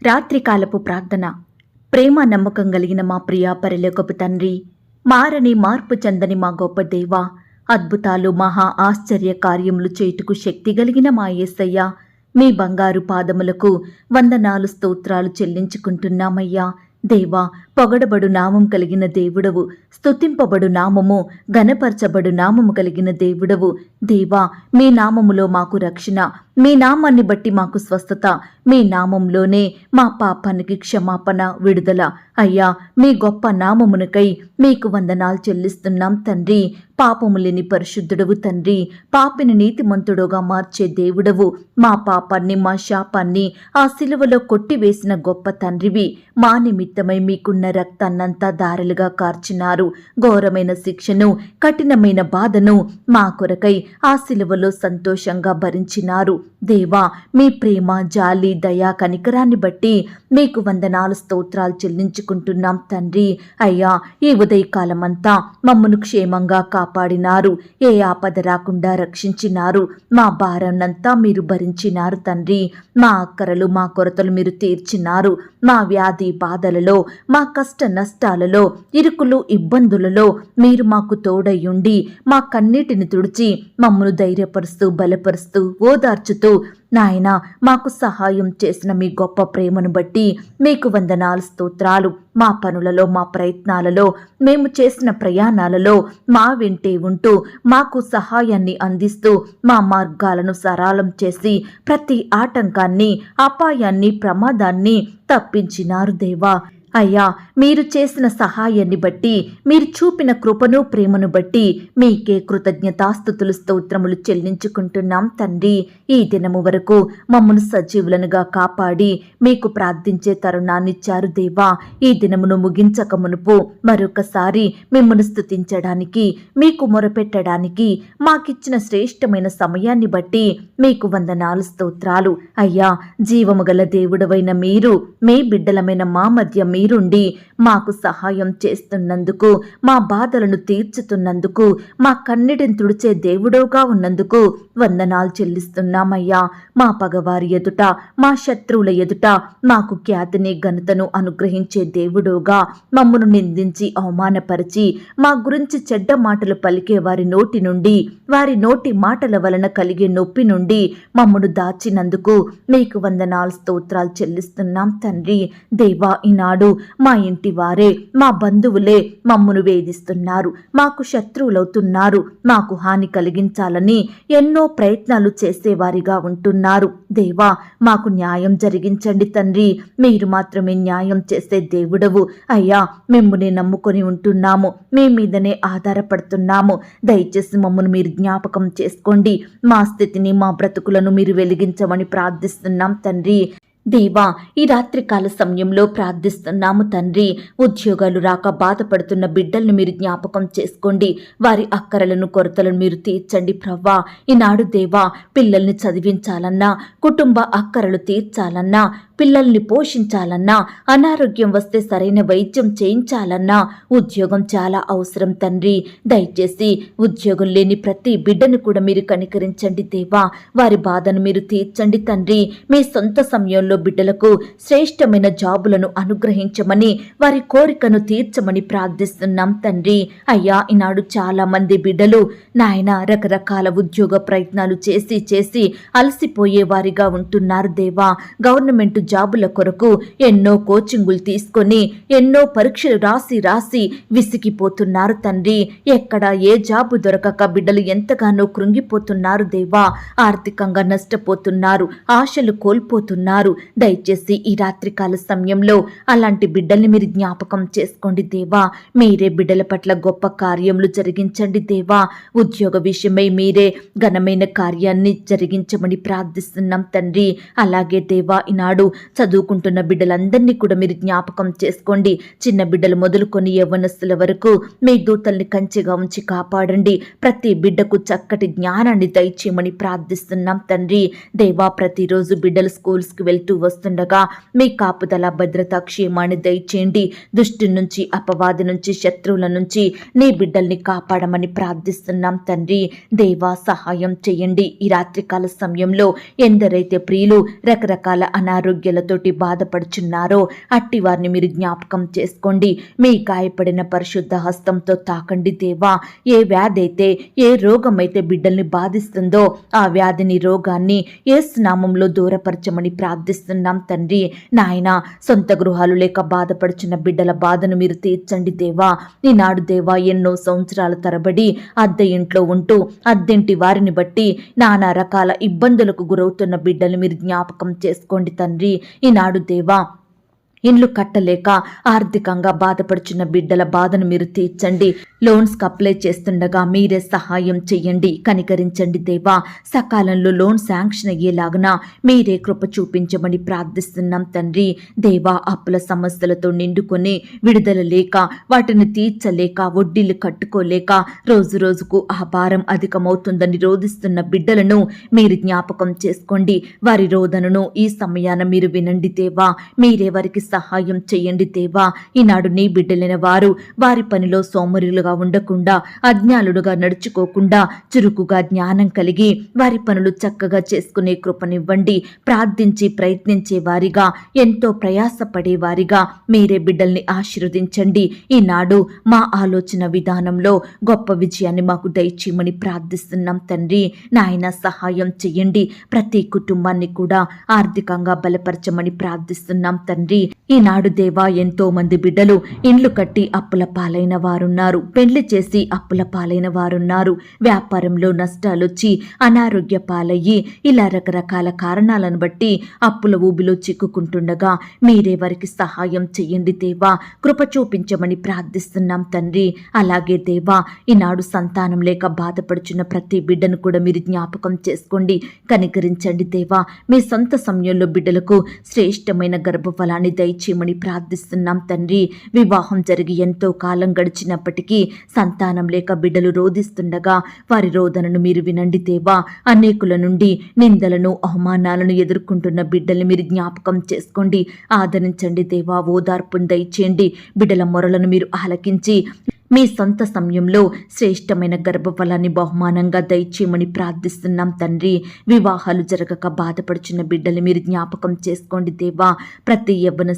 రాత్రికాలపు ప్రార్థన. ప్రేమ నమ్మకం కలిగిన మా ప్రియ పరలోకపు తండ్రి, మారని మార్పు చెందని మా గొప్ప దేవ, అద్భుతాలు మహా ఆశ్చర్య కార్యములు చేయుటకు శక్తి కలిగిన మా యేసయ్య, మీ బంగారు పాదములకు వందనాలు స్తోత్రాలు చెల్లించుకుంటున్నామయ్యా. దేవా, పొగడబడు నామం కలిగిన దేవుడవు, స్తుతింపబడు నామము, ఘనపరచబడు నామము కలిగిన దేవుడవు. దేవా, మీ నామములో మాకు రక్షణ, మీ నామాన్ని బట్టి మాకు స్వస్థత, మీ నామంలోనే మా పాపానికి క్షమాపణ, విడుదల. అయ్యా, మీ గొప్ప నామమునకై మీకు వందనాలు చెల్లిస్తున్నాం తండ్రి. పాపము లేని పరిశుద్ధుడవు తండ్రి, పాపిని నీతిమంతుడుగా మార్చే దేవుడవు. మా పాపాన్ని, మా శాపాన్ని ఆ సిలువలో కొట్టివేసిన గొప్ప తండ్రివి. మా నిమిత్తమై మీకున్న రక్తాన్నంతా దారలుగా కార్చినారు. ఘోరమైన శిక్షను, కఠినమైన బాధను మా కొరకై ఆ సిలువలో సంతోషంగా భరించినారు. దేవా, మీ ప్రేమ, జాలి, దయా, కనికరాన్ని బట్టి మీకు వందనాలు స్తోత్రాలు చెల్లించుకుంటున్నాం తండ్రి. అయ్యా, ఈ ఉదయకాలమంతా మమ్మను క్షేమంగా కాపాడినారు. ఏ ఆపద రాకుండా రక్షించినారు. మా భారాన్నంతా మీరు భరించినారు తండ్రి. మా అక్కరలు, మా కొరతలు మీరు తీర్చినారు. మా వ్యాధి బాధలలో, మా కష్ట నష్టాలలో, ఇరుకులు ఇబ్బందులలో మీరు మాకు తోడయ్యుండి మా కన్నీటిని తుడిచి మమ్మను ధైర్యపరుస్తూ, బలపరుస్తూ, ఓదార్చుతూ నాయనా మాకు సహాయం చేసిన మీ గొప్ప ప్రేమను బట్టి మీకు వందనాలు స్తోత్రాలు. మా పనులలో, మా ప్రయత్నాలలో, మేము చేసిన ప్రయాణాలలో మా వెంటే ఉంటూ మాకు సహాయాన్ని అందిస్తూ మా మార్గాలను సరళం చేసి ప్రతి ఆటంకాన్ని, అపాయాన్ని, ప్రమాదాన్ని తప్పించినారు దేవా. అయ్యా, మీరు చేసిన సహాయాన్ని బట్టి, మీరు చూపిన కృపను, ప్రేమను బట్టి మీకే కృతజ్ఞతాస్తుతులు, స్తోత్రములు చెల్లించుకుంటున్నాం తండ్రి. ఈ దినము వరకు మమ్మను సజీవులనుగా కాపాడి మీకు ప్రార్థించే తరుణాన్నిచ్చారు దేవా. ఈ దినమును ముగించక మునుపు మరొకసారి మిమ్మను స్తుతించడానికి, మీకు మొరపెట్టడానికి మాకిచ్చిన శ్రేష్టమైన సమయాన్ని బట్టి మీకు వందనాలు స్తోత్రాలు. అయ్యా, జీవము గల దేవుడవైన మీరు, మీ బిడ్డలమైన మా మధ్య మీరుండి మాకు సహాయం చేస్తున్నందుకు, మా బాధలను తీర్చుతున్నందుకు, మా కన్నీటిని తుడిచే దేవుడుగా ఉన్నందుకు వందనాలు చెల్లిస్తున్నామయ్యా. మా పగవారి ఎదుట, మా శత్రువుల ఎదుట మాకు ఖ్యాతిని, ఘనతను అనుగ్రహించే దేవుడుగా మమ్మను నిందించి అవమానపరిచి మా గురించి చెడ్డ మాటలు పలికే వారి నోటి నుండి, వారి నోటి మాటల వలన కలిగే నొప్పి నుండి మమ్మను దాచినందుకు మీకు వందనాలు స్తోత్రాలు చెల్లిస్తున్నాం తండ్రి. దేవా, ఈనాడు మా ఇంటి వారే, మా బంధువులే మమ్మను వేధిస్తున్నారు, మాకు శత్రువులవుతున్నారు, మాకు హాని కలిగించాలని ఎన్నో ప్రయత్నాలు చేసేవారిగా ఉంటున్నారు. దేవా, మాకు న్యాయం జరిగించండి తండ్రి. మీరు మాత్రమే న్యాయం చేసే దేవుడవు. అయ్యా, మిమ్మునే నమ్ముకొని ఉంటున్నాము, మీ మీదనే ఆధారపడుతున్నాము. దయచేసి మమ్మను మీరు జ్ఞాపకం చేసుకోండి. మా స్థితిని, మా బ్రతుకులను మీరు వెలిగించమని ప్రార్థిస్తున్నాం తండ్రి. దేవా, ఈ రాత్రికాల సమయంలో ప్రార్థిస్తున్నాము తండ్రి. ఉద్యోగాలు రాక బాధపడుతున్న బిడ్డలను మీరు జ్ఞాపకం చేసుకోండి. వారి అక్కరలను, కొరతలను మీరు తీర్చండి ప్రవ్వా. ఈనాడు దేవా, పిల్లల్ని చదివించాలన్నా, కుటుంబ అక్కరలు తీర్చాలన్నా, పిల్లల్ని పోషించాలన్నా, అనారోగ్యం వస్తే సరైన వైద్యం చేయించాలన్నా ఉద్యోగం చాలా అవసరం తండ్రి. దయచేసి ఉద్యోగం లేని ప్రతి బిడ్డను కూడా మీరు కనికరించండి దేవా. వారి బాధను మీరు తీర్చండి తండ్రి. మీ సొంత సమయంలో బిడ్డలకు శ్రేష్టమైన జాబులను అనుగ్రహించమని, వారి కోరికను తీర్చమని ప్రార్థిస్తున్నాం తండ్రి. అయ్యా, ఈనాడు చాలా మంది బిడ్డలు నాయన రకరకాల ఉద్యోగ ప్రయత్నాలు చేసి చేసి అలసిపోయే వారిగా ఉంటున్నారు దేవా. గవర్నమెంట్ జాబుల కొరకు ఎన్నో కోచింగులు తీసుకొని, ఎన్నో పరీక్షలు రాసి విసిగిపోతున్నారు తండ్రి. ఎక్కడ ఏ జాబు దొరకక బిడ్డలు ఎంతగానో కృంగిపోతున్నారు దేవా. ఆర్థికంగా నష్టపోతున్నారు, ఆశలు కోల్పోతున్నారు. దయచేసి ఈ రాత్రికాల సమయంలో అలాంటి బిడ్డల్ని మీరు జ్ఞాపకం చేసుకోండి దేవా. మీరే బిడ్డల పట్ల గొప్ప కార్యములు జరిగించండి దేవా. ఉద్యోగ విషయమై మీరే ఘనమైన కార్యాన్ని జరిగించమని ప్రార్థిస్తున్నాం తండ్రి. అలాగే దేవా, ఈనాడు చదువుకుంటున్న బిడ్డలందరినీ కూడా మీరు జ్ఞాపకం చేసుకోండి. చిన్న బిడ్డలు మొదలుకొని యవ్వనస్తుల వరకు మీ దూతల్ని కంచెగా ఉంచి కాపాడండి. ప్రతి బిడ్డకు చక్కటి జ్ఞానాన్ని దయచేయమని ప్రార్థిస్తున్నాం తండ్రి. దేవా, ప్రతిరోజు బిడ్డలు స్కూల్స్కి వెళ్తూ వెళ్తూ వస్తుండగా మీ కాపుదల భద్రత క్షేమాన్ని దయచేయండి. దుష్టు నుంచి, అపవాది నుంచి, శత్రువుల నుంచి నీ బిడ్డల్ని కాపాడమని ప్రార్థిస్తున్నాం తండ్రి. దేవా సహాయం చేయండి. ఈ రాత్రికాల సమయంలో ఎందరైతే ప్రియులు రకరకాల అనారోగ్యాలతోటి బాధపడుచున్నారో అట్టి వారిని మీరు జ్ఞాపకం చేసుకోండి. మీ గాయపడిన పరిశుద్ధ హస్తంతో తాకండి దేవా. ఏ వ్యాధి అయితే, ఏ రోగమైతే బిడ్డల్ని బాధిస్తుందో ఆ వ్యాధిని, రోగాన్ని యేసు నామంలో దూరపరచమని ప్రార్థిస్తున్నాం తండ్రి. నాయన, సొంత గృహాలు లేక బాధపడుచున్న బిడ్డల బాధను మీరు తీర్చండి దేవా. ఈనాడు దేవా, ఎన్నో సంవత్సరాల తరబడి అద్దె ఇంట్లో ఉంటూ అద్దెంటి వారిని బట్టి నానా రకాల ఇబ్బందులకు గురవుతున్న బిడ్డలు మీరు జ్ఞాపకం చేసుకోండి తండ్రి. ఈనాడు దేవా, ఇండ్లు కట్టలేక ఆర్థికంగా బాధపడుచున్న బిడ్డల బాధను మీరు తీర్చండి. లోన్స్కి అప్లై చేస్తుండగా మీరే సహాయం చెయ్యండి, కనికరించండి దేవా. సకాలంలో లోన్ శాంక్షన్ అయ్యేలాగున మీరే కృప చూపించమని ప్రార్థిస్తున్నాం తండ్రి. దేవా, అప్పుల సమస్యలతో నిండుకొని విడుదల లేక, వాటిని తీర్చలేక, వడ్డీలు కట్టుకోలేక రోజు రోజుకు ఆ భారం అధికమవుతుందని రోధిస్తున్న బిడ్డలను మీరు జ్ఞాపకం చేసుకోండి. వారి రోదనను ఈ సమయాన మీరు వినండి దేవా. మీరే వారికి సహాయం చేయండి దేవా. ఈనాడు నీ బిడ్డలైన వారు వారి పనిలో సోమరులుగా ఉండకుండా, అజ్ఞానులుగా నడుచుకోకుండా, చురుకుగా జ్ఞానం కలిగి వారి పనులు చక్కగా చేసుకునే కృపనివ్వండి. ప్రార్థించి ప్రయత్నించే వారిగా, ఎంతో ప్రయాసపడే వారిగా మీరే బిడ్డల్ని ఆశీర్వదించండి. ఈనాడు మా ఆలోచన విధానంలో గొప్ప విజయాన్ని మాకు దయచేయమని ప్రార్థిస్తున్నాం తండ్రి. నాయన, సహాయం చెయ్యండి. ప్రతి కుటుంబాన్ని కూడా ఆర్థికంగా బలపరచమని ప్రార్థిస్తున్నాం తండ్రి. ఈనాడు దేవా, ఎంతో మంది బిడ్డలు ఇండ్లు కట్టి అప్పుల పాలైన వారున్నారు, పెళ్లి చేసి అప్పుల పాలైన వారున్నారు, వ్యాపారంలో నష్టాలొచ్చి అనారోగ్య పాలయ్యి, ఇలా రకరకాల కారణాలను బట్టి అప్పుల ఊబిలో చిక్కుకుంటుండగా మీరే వారికి సహాయం చెయ్యండి దేవా. కృప చూపించమని ప్రార్థిస్తున్నాం తండ్రి. అలాగే దేవా, ఈనాడు సంతానం లేక బాధపడుచున్న ప్రతి బిడ్డను కూడా మీరు జ్ఞాపకం చేసుకోండి, కనికరించండి దేవా. మీ సొంత సమయంలో బిడ్డలకు శ్రేష్టమైన గర్భఫలాన్ని దయచేయమని ప్రార్థిస్తున్నాం తండ్రి. వివాహం జరిగి ఎంతో కాలం గడిచినప్పటికీ సంతానం లేక బిడ్డలు రోధిస్తుండగా వారి రోదనను మీరు వినండి దేవా. అనేకుల నుండి నిందలను, అవమానాలను ఎదుర్కొంటున్న బిడ్డల్ని మీరు జ్ఞాపకం చేసుకోండి, ఆదరించండి దేవా. ఓదార్పును దయచేయండి. బిడ్డల మొరలను మీరు ఆలకించి మీ సొంత సమయంలో శ్రేష్టమైన గర్భఫలాన్ని బహుమానంగా దయచేయమని ప్రార్థిస్తున్నాం తండ్రి. వివాహాలు జరగక బాధపడుచున్న బిడ్డల్ని మీరు జ్ఞాపకం చేసుకోండి దేవా. ప్రతి యవ్వన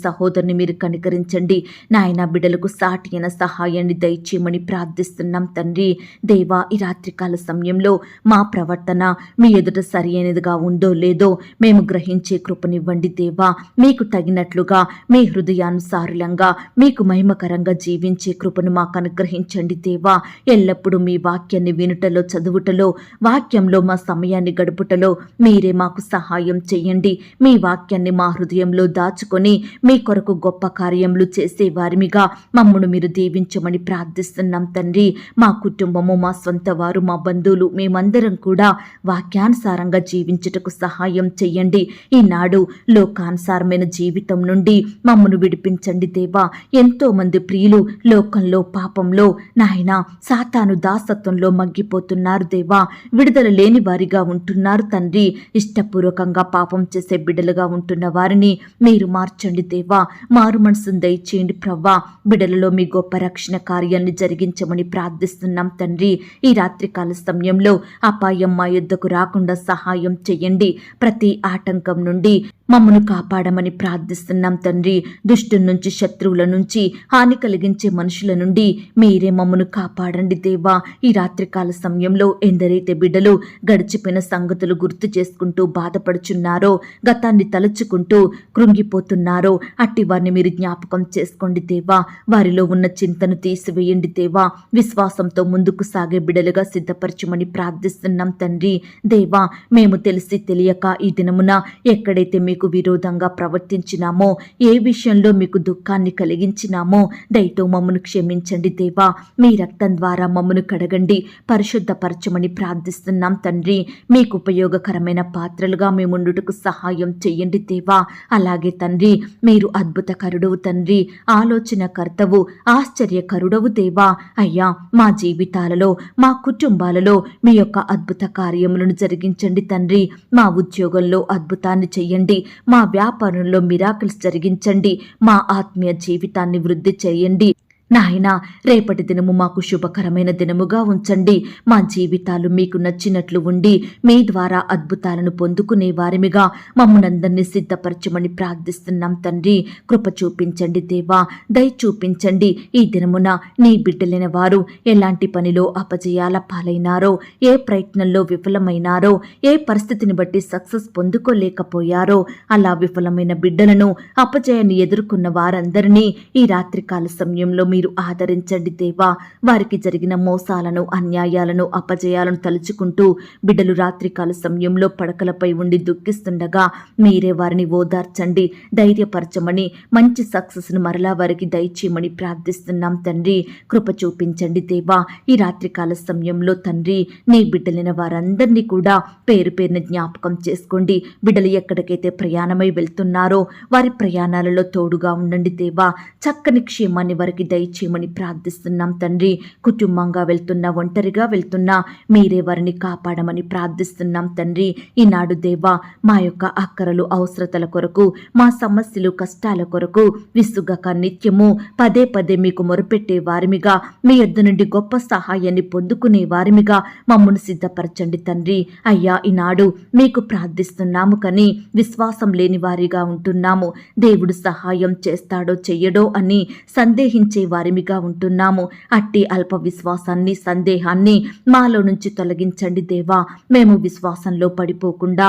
సహోదరిని మీరు కనికరించండి నాయన. బిడ్డలకు సాటి అయిన సహాయాన్ని దయచేయమని ప్రార్థిస్తున్నాం తండ్రి. దేవా, ఈ రాత్రికాల సమయంలో మా ప్రవర్తన మీ ఎదుట సరి అయినదిగా ఉందో లేదో మేము గ్రహించే కృపనివ్వండి దేవా. మీకు తగినట్లుగా, మీ హృదయానుసారులంగా, మీకు మహిమకరంగా జీవించే కృపను మాకు అనుగ్రహించండి దేవా. ఎల్లప్పుడూ మీ వాక్యాన్ని వినుటలో, చదువుటలో, వాక్యంలో మా సమయాన్ని గడుపుటలో మీరే మాకు సహాయం చేయండి. మీ వాక్యాన్ని మా హృదయంలో దాచుకొని మీ కొరకు గొప్ప కార్యములు చేసే వారిమిగా మమ్మను మీరు దీవించమని ప్రార్థిస్తున్నాం తండ్రి. మా కుటుంబము, మా సొంత వారు, మా బంధువులు, మేమందరం కూడా వాక్యానుసారంగా జీవించుటకు సహాయం చెయ్యండి. ఈనాడు లోకానుసారమైన జీవితం నుండి మమ్మను విడిపించండి దేవా. ఎంతో మంది ప్రియులు లోకంలో, పాపంలో నాయన, సాతాను దాసత్వంలో మగ్గిపోతున్నారు దేవా. విడుదల లేని వారిగా ఉంటున్నారు తండ్రి. ఇష్టపూర్వకంగా పాపం చేసే బిడ్డలుగా ఉంటున్న వారిని మీరు మార్చండి దేవా. మారు మనసును దయచేయండి ప్రవ్వా. బిడ్డలలో మీ గొప్ప రక్షణ కార్యాన్ని జరిగించమని ప్రార్థిస్తున్నాం తండ్రి. ఈ రాత్రికాల సమయంలో అపాయం మా యుద్ధకు రాకుండా సహాయం చెయ్యండి. ప్రతి ఆటంకం నుండి మమ్మను కాపాడమని ప్రార్థిస్తున్నాం తండ్రి. దుష్టుల నుంచి, శత్రువుల నుంచి, హాని కలిగించే మనుషుల నుండి మీరే మమ్మను కాపాడండి దేవా. ఈ రాత్రికాల సమయంలో ఎందరైతే బిడ్డలు గడిచిపోయిన సంగతులు గుర్తు చేసుకుంటూ బాధపడుచున్నారో, గతాన్ని తలుచుకుంటూ కృంగిపోతున్నారో అట్టి వారిని మీరు జ్ఞాపకం చేసుకోండి దేవా. వారిలో ఉన్న చింతను తీసివేయండి దేవా. విశ్వాసంతో ముందుకు సాగే బిడ్డలుగా సిద్ధపరచమని ప్రార్థిస్తున్నాం తండ్రి. దేవా, మేము తెలిసి తెలియక ఈ దినమున ఎక్కడైతే మీకు విరోధంగా ప్రవర్తించినామో, ఏ విషయంలో మీకు దుఃఖాన్ని కలిగించినామో దయతో మమ్మను క్షమించండి దేవా. మీ రక్తం ద్వారా మమ్మను కడగండి, పరిశుద్ధపరచమని ప్రార్థిస్తున్నాం తండ్రి. మీకు ఉపయోగకరమైన పాత్రలుగా మేముండుటకు సహాయం చెయ్యండి దేవా. అలాగే తండ్రి, మీరు అద్భుతకరుడవు తండ్రి, ఆలోచనకర్తవు, ఆశ్చర్యకరుడవు దేవా. అయ్యా, మా జీవితాలలో, మా కుటుంబాలలో మీ యొక్క అద్భుత కార్యములను జరిగించండి తండ్రి. మా ఉద్యోగంలో అద్భుతాన్ని చెయ్యండి. మా వ్యాపారంలో మిరాకిల్స్ జరిగించండి. మా ఆత్మీయ జీవితాన్ని వృద్ధి చేయండి. నాయనా, రేపటి దినము మాకు శుభకరమైన దినముగా ఉంచండి. మా జీవితాలు మీకు నచ్చినట్లు ఉండి మీ ద్వారా అద్భుతాలను పొందుకునే వారిమిగా మమ్మల్నందరినీ సిద్ధపరచమని ప్రార్థిస్తున్నాం తండ్రి. కృప చూపించండి దేవా, దయ చూపించండి. ఈ దినమున నీ బిడ్డలైన వారు ఎలాంటి పనిలో అపజయాల పాలైనారో, ఏ ప్రయత్నంలో విఫలమైనారో, ఏ పరిస్థితిని బట్టి సక్సెస్ పొందుకోలేకపోయారో, అలా విఫలమైన బిడ్డలను, అపజయాన్ని ఎదుర్కొన్న వారందరినీ ఈ రాత్రికాల సమయంలో మీరు ఆదరించండి దేవా. వారికి జరిగిన మోసాలను, అన్యాయాలను, అపజయాలను తలుచుకుంటూ బిడ్డలు రాత్రికాల సమయంలో పడకలపై ఉండి దుఃఖిస్తుండగా మీరే వారిని ఓదార్చండి, ధైర్యపరచమని, మంచి సక్సెస్ను మరలా వారికి దయచేయమని ప్రార్థిస్తున్నాం తండ్రి. కృప చూపించండి దేవా. ఈ రాత్రికాల సమయంలో తండ్రి, నీ బిడ్డలైన వారందరినీ కూడా పేరు పేరున జ్ఞాపకం చేసుకోండి. బిడ్డలు ఎక్కడికైతే ప్రయాణమై వెళ్తున్నారో వారి ప్రయాణాలలో తోడుగా ఉండండి దేవా. చక్కని క్షేమాన్ని వారికి దయచేయమని ప్రార్థిస్తున్నాం తండ్రి. కుటుంబంగా వెళ్తున్నా, ఒంటరిగా వెళ్తున్నా మీరే వారిని కాపాడమని ప్రార్థిస్తున్నాం తండ్రి. ఈనాడు దేవా, మా యొక్క అక్కరలు, అవసరతల కొరకు, మా సమస్యలు, కష్టాల కొరకు విసుగక నిత్యము పదే పదే మీకు మొరపెట్టే వారిమిగా, మీ యొద్ద నుండి గొప్ప సహాయాన్ని పొందుకునే వారిమిగా మమ్మను సిద్ధపరచండి తండ్రి. అయ్యా, ఈనాడు మీకు ప్రార్థిస్తున్నాము కానీ విశ్వాసం లేని వారిగా ఉంటున్నాము. దేవుడు సహాయం చేస్తాడో చెయ్యడో అని సందేహించే వారిమిగా ఉంటున్నాము. అట్టి అల్ప విశ్వాసాన్ని, సందేహాన్ని మాలో నుంచి తొలగించండి దేవా. మేము విశ్వాసంలో పడిపోకుండా,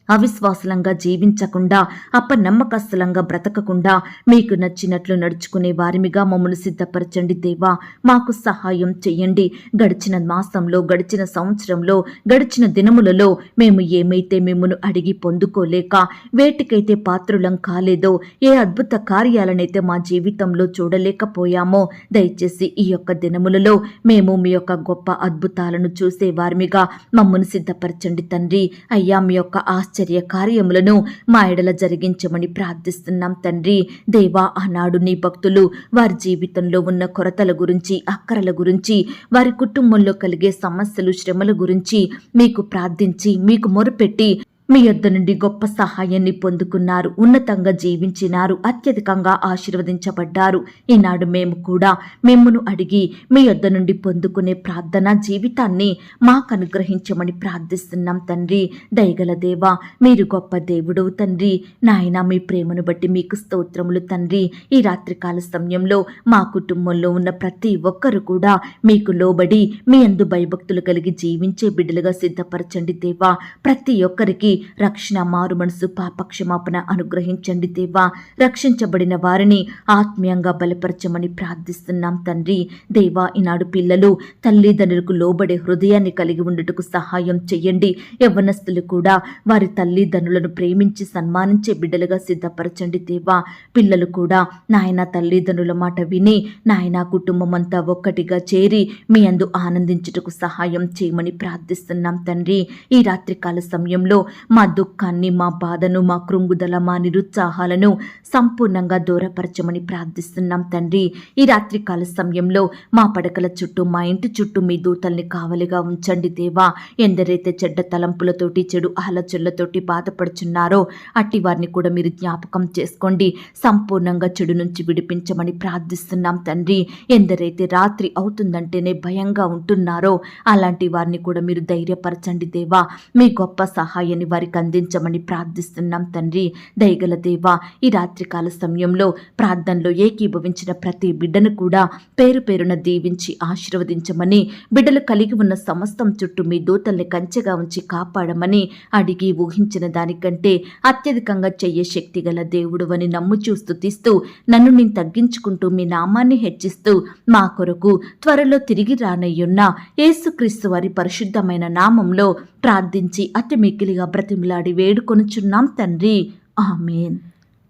అవిశ్వాసలంగా జీవించకుండా, అపనమ్మకస్తులంగా బ్రతకకుండా మీకు నచ్చినట్లు నడుచుకునే వారిమిగా మమ్మల్ని సిద్ధపరచండి దేవా. మాకు సహాయం చెయ్యండి. గడిచిన మాసంలో, గడిచిన సంవత్సరంలో, గడిచిన దినములలో మేము ఏమైతే మిమ్మను అడిగి పొందుకోలేక, వేటికైతే పాత్రులం కాలేదో, ఏ అద్భుత కార్యాలనైతే మా జీవితంలో చూడలేకపోయామో, దయచేసి ఈ యొక్క దినములలో మేము మీ యొక్క గొప్ప అద్భుతాలను చూసే వారిమిగా మమ్మను సిద్ధపరచండి తండ్రి. అయ్యా, మీ యొక్క ఆశ్చర్య కార్యములను మా ఎడల జరిగించమని ప్రార్థిస్తున్నాం తండ్రి. దేవా, ఆనాడు నీ భక్తులు వారి జీవితంలో ఉన్న కొరతల గురించి, అక్కరల గురించి, వారి కుటుంబంలో కలిగే సమస్యలు, శ్రమల గురించి మీకు ప్రార్థించి, మీకు మొరపెట్టి మీ యొద్ద నుండి గొప్ప సహాయాన్ని పొందుకున్నారు. ఉన్నతంగా జీవించినారు. అత్యధికంగా ఆశీర్వదించబడ్డారు. ఈనాడు మేము కూడా మిమ్మును అడిగి మీ యొద్ద నుండి పొందుకునే ప్రార్థనా జీవితాన్ని మాకు అనుగ్రహించమని ప్రార్థిస్తున్నాం తండ్రి. దయగల దేవా, మీరు గొప్ప దేవుడు తండ్రి. నాయన, మీ ప్రేమను బట్టి మీకు స్తోత్రములు తండ్రి. ఈ రాత్రికాల సమయంలో మా కుటుంబంలో ఉన్న ప్రతి ఒక్కరు కూడా మీకు లోబడి మీ యందు భయభక్తులు కలిగి జీవించే బిడ్డలుగా సిద్ధపరచండి దేవా. ప్రతి ఒక్కరికి రక్షణ, మారు మనసు, పాపక్షమాపణ అనుగ్రహించండి దేవా. రక్షించబడిన వారిని ఆత్మీయంగా బలపరచమని ప్రార్థిస్తున్నాం తండ్రి. దేవా, ఈనాడు పిల్లలు తల్లిదండ్రులకు లోబడే హృదయాన్ని కలిగి ఉండుటకు సహాయం చెయ్యండి. యవ్వనస్తులు కూడా వారి తల్లిదండ్రులను ప్రేమించి సన్మానించే బిడ్డలుగా సిద్ధపరచండి దేవా. పిల్లలు కూడా నాయన తల్లిదండ్రుల మాట విని నాయన కుటుంబం అంతా ఒక్కటిగా చేరి మీ యందు ఆనందించుటకు సహాయం చేయమని ప్రార్థిస్తున్నాం తండ్రి. ఈ రాత్రికాల సమయంలో మా దుఃఖాన్ని, మా బాధను, మా కృంగుదల, మా నిరుత్సాహాలను సంపూర్ణంగా దూరపరచమని ప్రార్థిస్తున్నాం తండ్రి. ఈ రాత్రికాల సమయంలో మా పడకల చుట్టూ, మా ఇంటి చుట్టూ మీ దూతల్ని కావలిగా ఉంచండి దేవా. ఎందరైతే చెడ్డ తలంపులతోటి, చెడు ఆలోచనలతోటి బాధపడుచున్నారో అట్టి వారిని కూడా మీరు జ్ఞాపకం చేసుకోండి. సంపూర్ణంగా చెడు నుంచి విడిపించమని ప్రార్థిస్తున్నాం తండ్రి. ఎందరైతే రాత్రి అవుతుందంటేనే భయంగా ఉంటున్నారో అలాంటి వారిని కూడా మీరు ధైర్యపరచండి దేవా. మీ గొప్ప సహాయాన్ని వారికి అందించమని ప్రార్థిస్తున్నాం తండ్రి. దయగల దేవా, ఈ రాత్రికాల సమయంలో ప్రార్థనలో ఏకీభవించిన ప్రతి బిడ్డను కూడా పేరు పేరున దీవించి ఆశీర్వదించమని, బిడ్డలు కలిగి ఉన్న సమస్తం చుట్టూ మీ దూతల్ని కంచెగా ఉంచి కాపాడమని అడిగి ఊహించిన దానికంటే అత్యధికంగా చెయ్యే శక్తి గల దేవుడు అని నమ్ముచూ స్తుతిస్తూ, నన్ను నేను తగ్గించుకుంటూ మీ నామాన్ని హెచ్చిస్తూ మా కొరకు త్వరలో తిరిగి రానయ్యున్న యేసుక్రీస్తు వారి పరిశుద్ధమైన నామంలో ప్రార్థించి అతి మిక్కిలిగా బ్రతిమలాడి వేడుకొనుచున్నాం తండ్రి. ఆమేన్.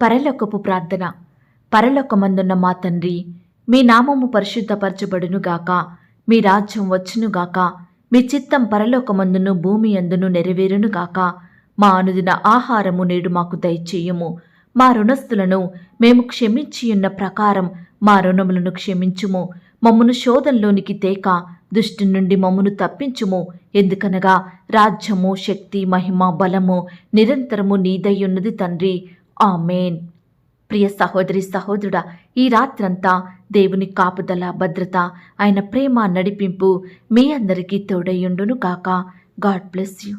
పరలోకపు ప్రార్థన. పరలోకమందున్న మా తండ్రి, మీ నామము పరిశుద్ధపరచబడునుగాక, మీ రాజ్యం వచ్చునుగాక, మీ చిత్తం పరలోకమందును భూమి యందును నెరవేరునుగాక. మా అనుదిన ఆహారము నేడు మాకు దయచేయుము. మా రుణస్థులను మేము క్షమించియున్న ప్రకారం మా రుణములను క్షమించుము. మమ్మను శోధంలోనికి తేక దుష్టు నుండి మమ్మును తప్పించుము. ఎందుకనగా రాజ్యము, శక్తి, మహిమ, బలము నిరంతరము నీదయ్యున్నది తండ్రి. ఆమేన్. ప్రియ సహోదరి సహోదరుడా, ఈ రాత్రంతా దేవుని కాపుదల, భద్రత, ఆయన ప్రేమ, నడిపింపు మీ అందరికీ తోడయ్యుండును గాక. God bless you.